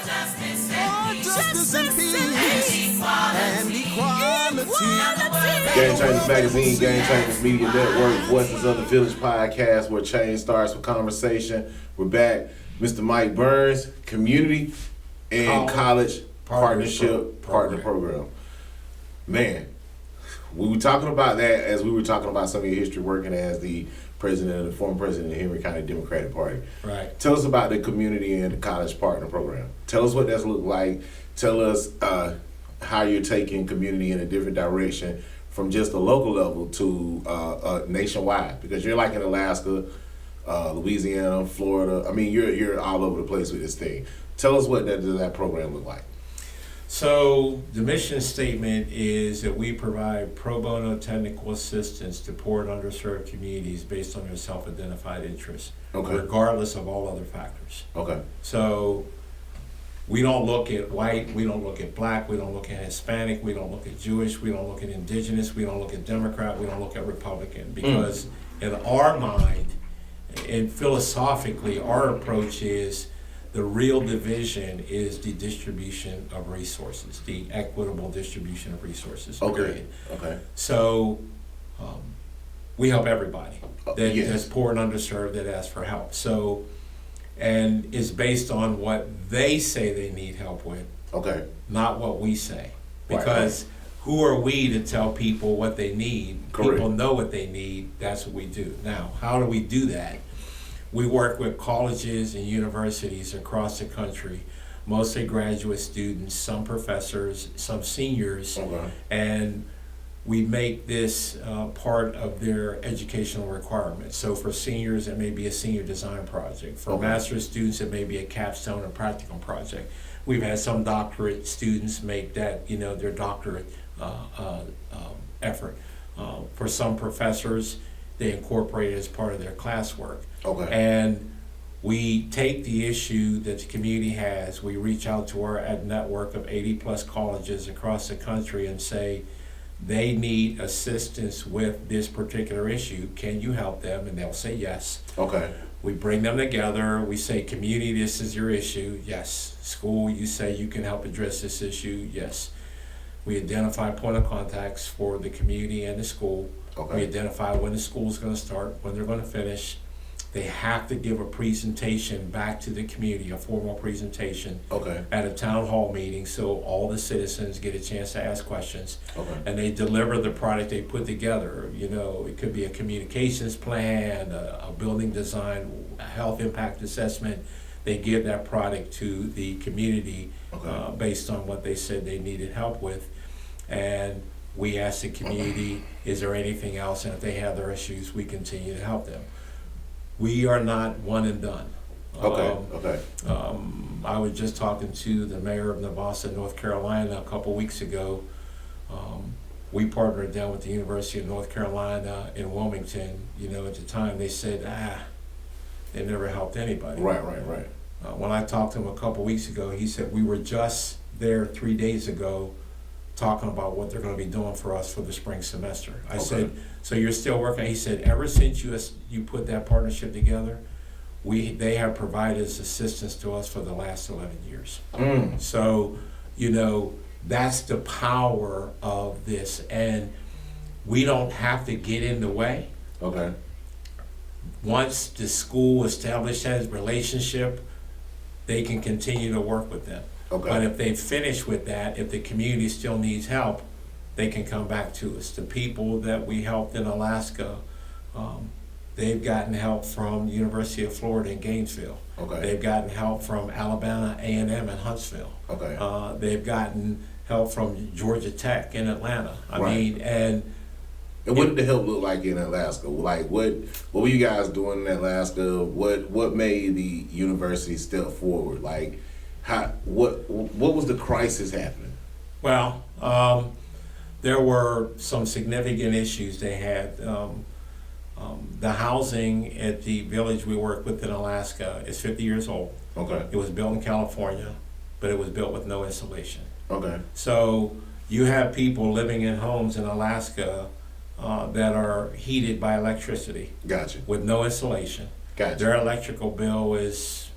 justice and peace, and equality. Game Changers Magazine, Game Changers Media Network, Voices of the Village podcast, where change starts with conversation. We're back. Mr. Mike Burns, Community and College Partnership Partner Program. Man, we were talking about that as we were talking about some of your history working as the president of the former president of the Henry County Democratic Party. Right. Tell us about the Community and the College Partner Program. Tell us what that's looked like. Tell us how you're taking community in a different direction from just a local level to nationwide, because you're like in Alaska, Louisiana, Florida. I mean, you're all over the place with this thing. Tell us what does that program look like. So the mission statement is that we provide pro bono technical assistance to poor and underserved communities based on their self-identified interests, regardless of all other factors. Okay. So we don't look at white, we don't look at black, we don't look at Hispanic, we don't look at Jewish, we don't look at indigenous, we don't look at Democrat, we don't look at Republican, because in our mind and philosophically, our approach is the real division is the distribution of resources, the equitable distribution of resources. Period. Okay. So we help everybody that's poor and underserved that asks for help. So, and it's based on what they say they need help with, not what we say. Because who are we to tell people what they need? Correct. People know what they need. That's what we do. Now, how do we do that? We work with colleges and universities across the country, mostly graduate students, some professors, some seniors, and we make this part of their educational requirements. So for seniors, it may be a senior design project. For master's students, it may be a capstone or practicum project. We've had some doctorate students make that, their doctorate effort. For some professors, they incorporate it as part of their classwork. And we take the issue that the community has, we reach out to our network of 80 plus colleges across the country and say, they need assistance with this particular issue. Can you help them? And they'll say yes. We bring them together. We say, community, this is your issue. Yes. School, you say you can help address this issue. Yes. We identify point of contacts for the community and the school. We identify when the school's going to start, when they're going to finish. They have to give a presentation back to the community, a formal presentation at a town hall meeting, so all the citizens get a chance to ask questions. And they deliver the product they put together. It could be a communications plan, a building design, a health impact assessment. They give that product to the community based on what they said they needed help with. And we ask the community, is there anything else? And if they have their issues, we continue to help them. We are not one and done. I was just talking to the mayor of Navassa, North Carolina, a couple weeks ago. We partnered down with the University of North Carolina in Wilmington. At the time they said, they never helped anybody. Right. When I talked to him a couple weeks ago, he said, we were just there 3 days ago talking about what they're going to be doing for us for the spring semester. I said, so you're still working? He said, ever since you put that partnership together, they have provided assistance to us for the last 11 years. So, that's the power of this, and we don't have to get in the way. Once the school establishes relationship, they can continue to work with them. But if they finish with that, if the community still needs help, they can come back to us. The people that we helped in Alaska, they've gotten help from University of Florida in Gainesville. They've gotten help from Alabama A&M in Huntsville. They've gotten help from Georgia Tech in Atlanta. I mean, and what did the help look like in Alaska? Like, what were you guys doing in Alaska? What made the university step forward? Like, what was the crisis happening? Well, there were some significant issues they had. The housing at the village we work with in Alaska is 50 years old. It was built in California, but it was built with no insulation. So you have people living in homes in Alaska that are heated by electricity. Gotcha. With no insulation. Gotcha. Their electrical bill is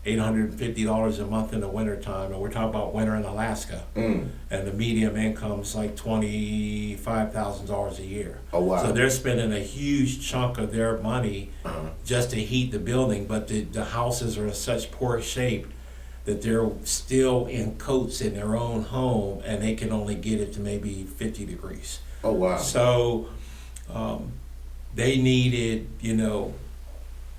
$850 a month in the wintertime, and we're talking about winter in Alaska. And the median income's like $25,000 a year. Oh, wow. So they're spending a huge chunk of their money just to heat the building, but the houses are in such poor shape that they're still in coats in their own home, and they can only get it to maybe 50 degrees. Oh, wow. So they needed,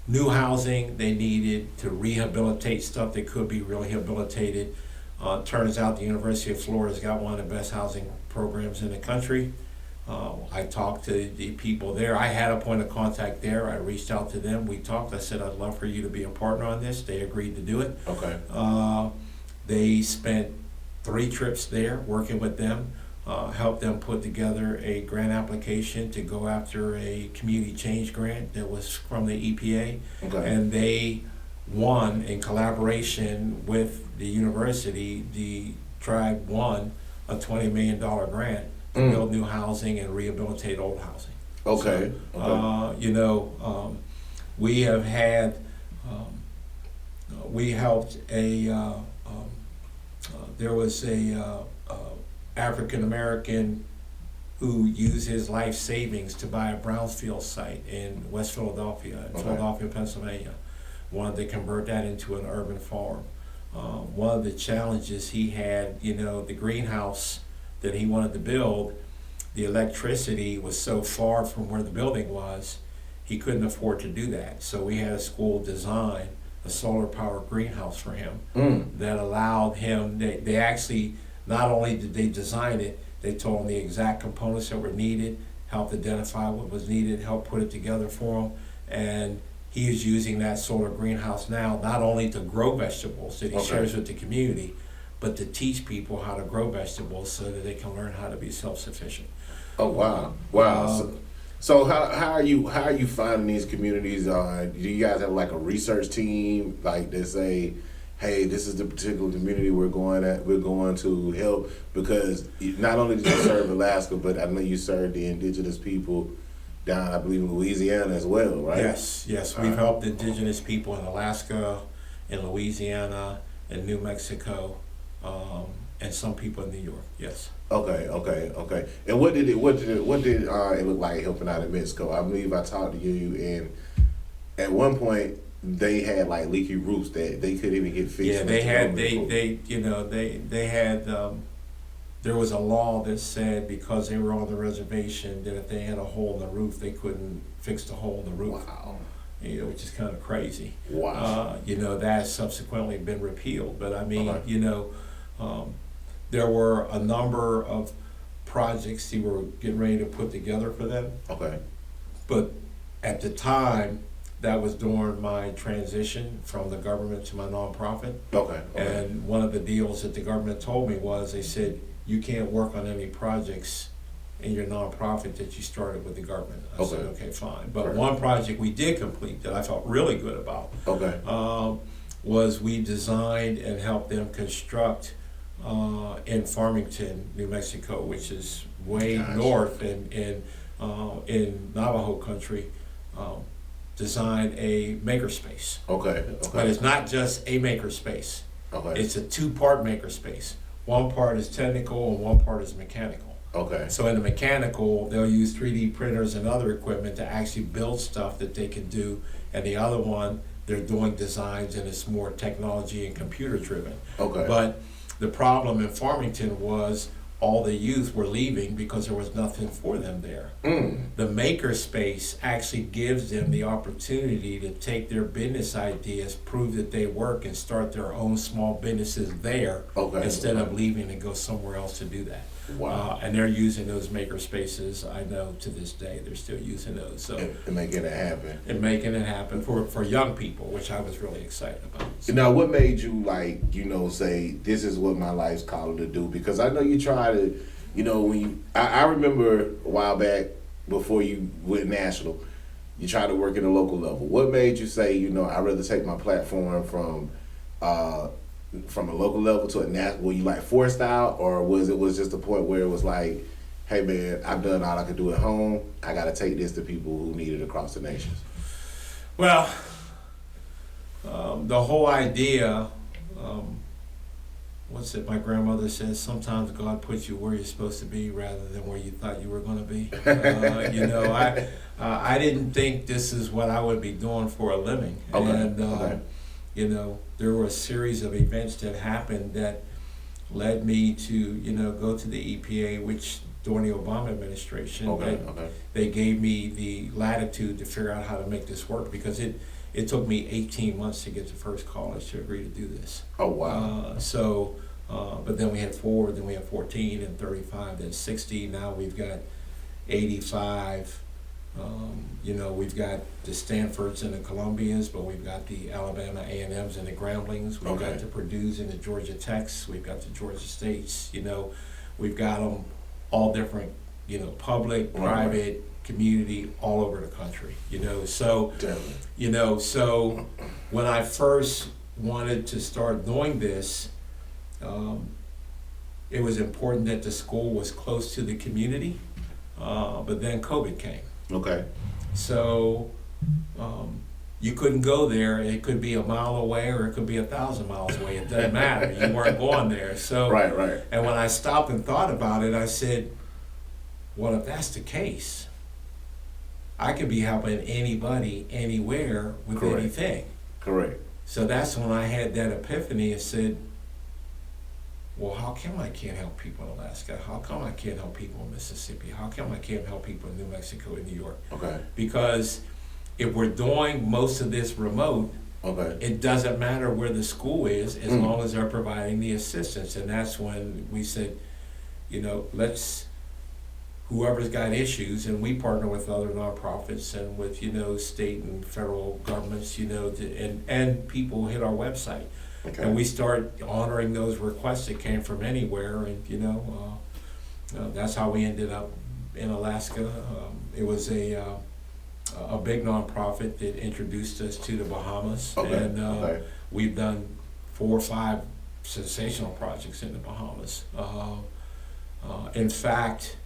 new housing. They needed to rehabilitate stuff that could be rehabilitated. Turns out the University of Florida's got one of the best housing programs in the country. I talked to the people there. I had a point of contact there. I reached out to them. We talked. I said, I'd love for you to be a partner on this. They agreed to do it. Okay. They spent 3 trips there working with them, helped them put together a grant application to go after a community change grant that was from the EPA. Okay. And they won in collaboration with the university. The tribe won a $20 million grant to build new housing and rehabilitate old housing. Okay. So, we have had, we helped there was a African American who used his life savings to buy a brownfield site in West Philadelphia, Philadelphia, Pennsylvania. Wanted to convert that into an urban farm. One of the challenges he had, the greenhouse that he wanted to build, the electricity was so far from where the building was, he couldn't afford to do that. So we had a school design a solar powered greenhouse for him that allowed him, they actually, not only did they design it, they told him the exact components that were needed, helped identify what was needed, helped put it together for him, and he is using that solar greenhouse now not only to grow vegetables that he shares with the community, but to teach people how to grow vegetables so that they can learn how to be self-sufficient. Oh, wow. Wow. So how are you finding these communities? Do you guys have like a research team like that say, hey, this is the particular community we're going to help? Because not only did you serve Alaska, but I know you served the indigenous people down, I believe, in Louisiana as well, right? Yes. We've helped indigenous people in Alaska, in Louisiana, in New Mexico, and some people in New York. Yes. Okay. And what did it look like helping out in Mexico? I believe I talked to you, and at one point they had like leaky roofs that they couldn't even get fixed. Yeah, they had. There was a law that said because they were on the reservation that if they had a hole in the roof, they couldn't fix the hole in the roof. Wow. Which is kind of crazy. Wow. That has subsequently been repealed, but I mean, there were a number of projects they were getting ready to put together for them. Okay. But at the time, that was during my transition from the government to my nonprofit. Okay. And one of the deals that the government told me was, they said, you can't work on any projects in your nonprofit that you started with the government. I said, okay, fine. But one project we did complete that I felt really good about was we designed and helped them construct in Farmington, New Mexico, which is way north in Navajo country, designed a makerspace. Okay. But it's not just a makerspace. Okay. It's a 2-part makerspace. One part is technical and one part is mechanical. Okay. So in the mechanical, they'll use 3D printers and other equipment to actually build stuff that they can do, and the other one, they're doing designs and it's more technology and computer driven. Okay. But the problem in Farmington was all the youth were leaving because there was nothing for them there. The makerspace actually gives them the opportunity to take their business ideas, prove that they work, and start their own small businesses there instead of leaving and go somewhere else to do that. Wow. And they're using those maker spaces, I know, to this day. They're still using those. So and making it happen. And making it happen for young people, which I was really excited about. So. Now, what made you, say, this is what my life's calling to do? Because I know you try to, when you, I remember a while back, before you went national, you tried to work at a local level. What made you say, I'd rather take my platform from a local level to a national? Were you forced out, or was it just a point where it was like, hey man, I've done all I could do at home, I got to take this to people who need it across the nations? Well, The whole idea, what's it my grandmother says, sometimes God puts you where you're supposed to be rather than where you thought you were going to be. You know, I didn't think this is what I would be doing for a living. Okay. And, you know, there were a series of events that happened that led me to, you know, go to the EPA, which during the Obama administration, they gave me the latitude to figure out how to make this work, because it took me 18 months to get the first college to agree to do this. Oh, wow. But then we had 4, then we had 14 and 35, then 60. Now we've got 85. You know, we've got the Stanfords and the Columbias, but we've got the Alabama A&Ms and the Groundlings. We've got the Purdue's and the Georgia Techs. We've got the Georgia States. You know, we've got them all different, you know, public, private, community, all over the country, you know. So, you know, so when I first wanted to start doing this, it was important that the school was close to the community, but then COVID came. Okay. So you couldn't go there. It could be a mile away or it could be 1,000 miles away. It doesn't matter. You weren't going there. So right. And when I stopped and thought about it, I said, well, if that's the case, I could be helping anybody, anywhere, with anything. Correct. So that's when I had that epiphany and said, well, how come I can't help people in Alaska? How come I can't help people in Mississippi? How come I can't help people in New Mexico and New York? Okay. Because if we're doing most of this remote, it doesn't matter where the school is as long as they're providing the assistance. And that's when we said, you know, whoever's got issues, and we partner with other nonprofits and with, you know, state and federal governments, you know, and people hit our website. And we start honoring those requests that came from anywhere, and, you know, that's how we ended up in Alaska. It was a big nonprofit that introduced us to the Bahamas, and we've done 4 or 5 sensational projects in the Bahamas. In fact,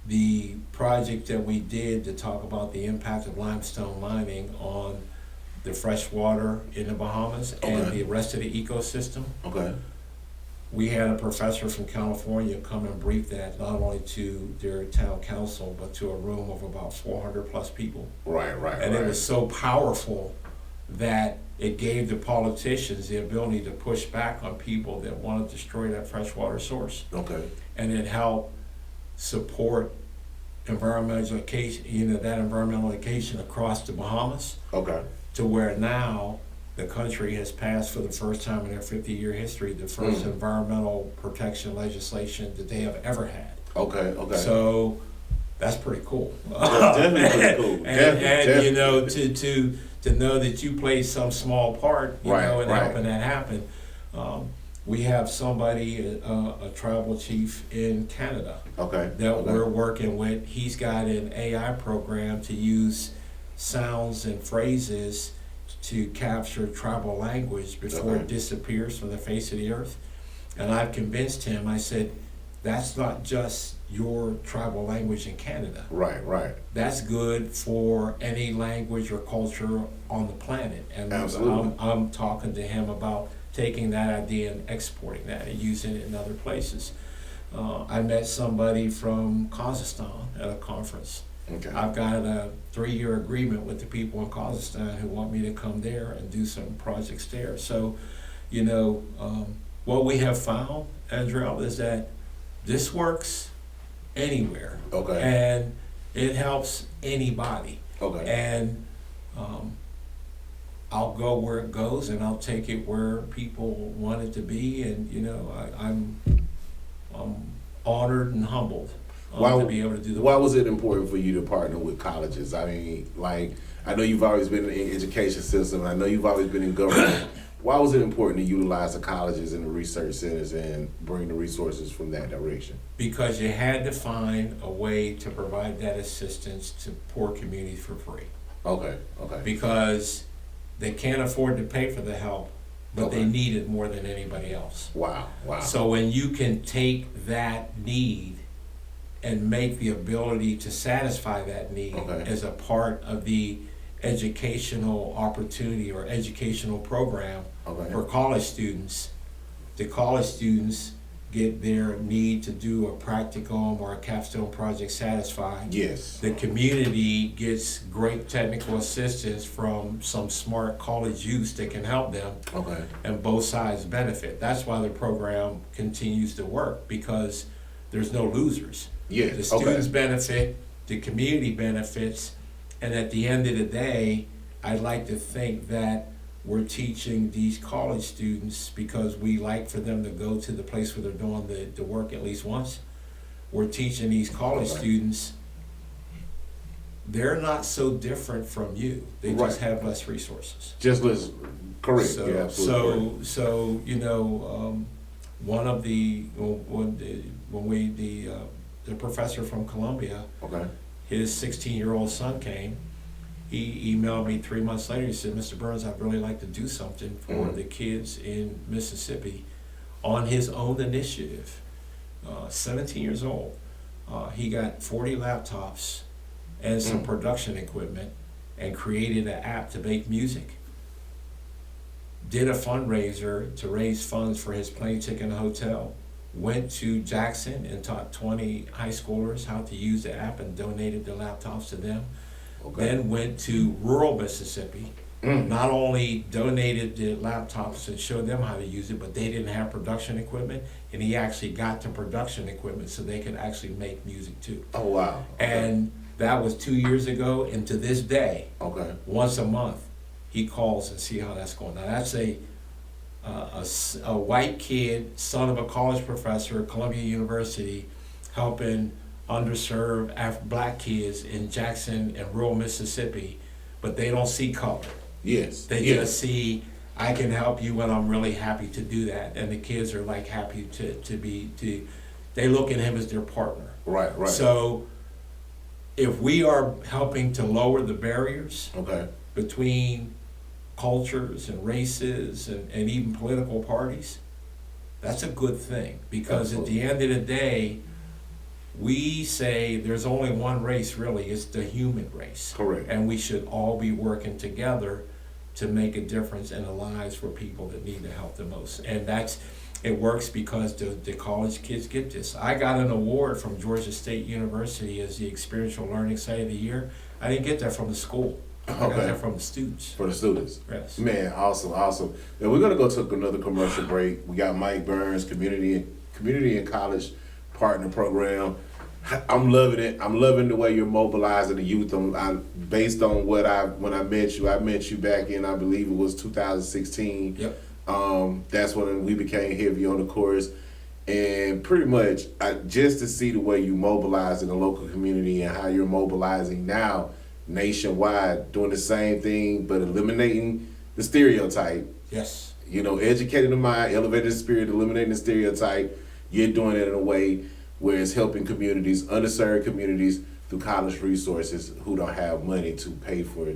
the project that we did to talk about the impact of limestone mining on the fresh water in the Bahamas and the rest of the ecosystem. We had a professor from California come and brief that not only to their town council, but to a room of about 400 plus people. And it was so powerful that it gave the politicians the ability to push back on people that want to destroy that freshwater source. And it helped support environmental education, you know, that environmental education across the Bahamas. To where now the country has passed, for the first time in their 50-year history, the first environmental protection legislation that they have ever had. So that's pretty cool. Definitely pretty cool. And you know, to know that you play some small part, you know, in helping that happen. We have somebody, a tribal chief in Canada, that we're working with. He's got an AI program to use sounds and phrases to capture tribal language before it disappears from the face of the earth. And I've convinced him, I said, that's not just your tribal language in Canada. That's good for any language or culture on the planet. And I'm talking to him about taking that idea and exporting that and using it in other places. I met somebody from Kazakhstan at a conference. I've got a 3-year agreement with the people in Kazakhstan who want me to come there and do some projects there. So, you know, what we have found, Andrell, is that this works anywhere. And it helps anybody. And I'll go where it goes, and I'll take it where people want it to be. And, you know, I'm honored and humbled. To be able to do why was it important for you to partner with colleges? I mean, like, I know you've always been in the education system, and I know you've always been in government. Why was it important to utilize the colleges and the research centers and bring the resources from that direction? Because you had to find a way to provide that assistance to poor communities for free. Because they can't afford to pay for the help, but they need it more than anybody else. So when you can take that need and make the ability to satisfy that need as a part of the educational opportunity or educational program for college students. The college students get their need to do a practicum or a capstone project satisfied. Yes. The community gets great technical assistance from some smart college youth that can help them. Okay. And both sides benefit. That's why the program continues to work, because there's no losers. Yes. The students benefit, the community benefits, and at the end of the day, I'd like to think that we're teaching these college students, because we like for them to go to the place where they're doing the work at least once. We're teaching these college students, they're not so different from you. They just have less resources. Just less, correct. So, yeah, absolutely correct. So you know, one of the professor from Columbia, his 16-year-old son came. He emailed me 3 months later. He said, "Mr. Burns, I'd really like to do something for the kids in Mississippi," on his own initiative. 17 years old. He got 40 laptops and some production equipment and created an app to make music. Did a fundraiser to raise funds for his plane ticket and hotel. Went to Jackson and taught 20 high schoolers how to use the app and donated the laptops to them. Then went to rural Mississippi, not only donated the laptops and showed them how to use it, but they didn't have production equipment, and he actually got the production equipment so they could actually make music too. Oh, wow. And that was 2 years ago, and to this day, once a month, he calls and see how that's going. Now that's a white kid, son of a college professor at Columbia University, helping underserved black kids in Jackson and rural Mississippi, but they don't see color. Yes. They just see, I can help you, and I'm really happy to do that. And the kids are like happy they look at him as their partner. Right. So if we are helping to lower the barriers between cultures and races and even political parties, that's a good thing, because at the end of the day, we say there's only one race, really. It's the human race. Correct. And we should all be working together to make a difference in the lives for people that need the help the most. And it works because the college kids get this. I got an award from Georgia State University as the Experiential Learning Site of the Year. I didn't get that from the school. I got that from the students. For the students. Yes. Man, awesome. And we're gonna go to another commercial break. We got Mike Burns, community and college partner program. I'm loving it. I'm loving the way you're mobilizing the youth. Based on when I met you back in, I believe it was 2016. Yep. That's when we became heavy on the course, and pretty much just to see the way you mobilize in the local community and how you're mobilizing now nationwide, doing the same thing but eliminating the stereotype. Yes. You know, educating the mind, elevating the spirit, eliminating the stereotype. You're doing it in a way where it's helping communities, underserved communities, through college resources who don't have money to pay for,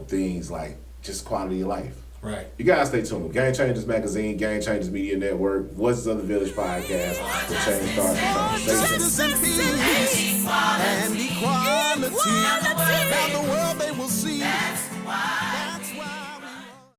things like just quality of life. Right. You guys stay tuned. Game Changers Magazine, Game Changers Media Network, Voices of the Village podcast, where change starts with conversation. Justice and peace and equality. Now the world they will see.